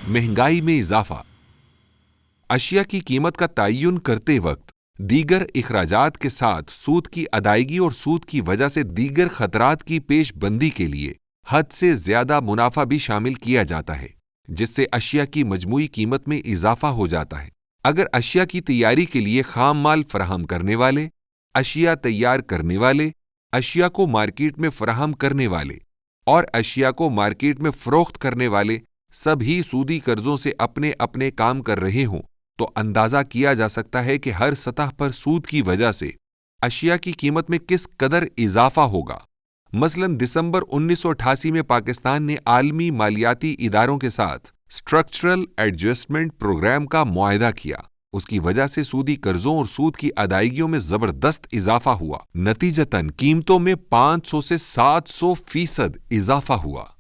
महंगाई में इजाफा। अशिया की कीमत का तयन करते वक्त दीगर इखराजात के साथ सूद की अदायगी और सूद की वजह से दीगर खतरात की पेशबंदी के लिए हद से ज्यादा मुनाफा भी शामिल किया जाता है, जिससे अशिया की मजमूई कीमत में इजाफा हो जाता है। अगर अशिया की तैयारी के लिए खाम माल फराहम करने वाले, अशिया तैयार करने वाले, अशिया को मार्केट में फराहम करने वाले और अशिया को मार्केट में फरोख्त करने वाले सभी सूदी कर्जों से अपने अपने काम कर रहे हों, तो अंदाजा किया जा सकता है कि हर सतह पर सूद की वजह से अशिया की कीमत में किस कदर इजाफा होगा। मसलन दिसंबर 1988 में पाकिस्तान ने आलमी मालियाती इदारों के साथ स्ट्रक्चरल एडजस्टमेंट प्रोग्राम का मुआहदा किया। उसकी वजह से सूदी कर्जों और सूद की अदायगियों में जबरदस्त इजाफा हुआ। नतीजतन कीमतों में 500 से 700% इजाफा हुआ।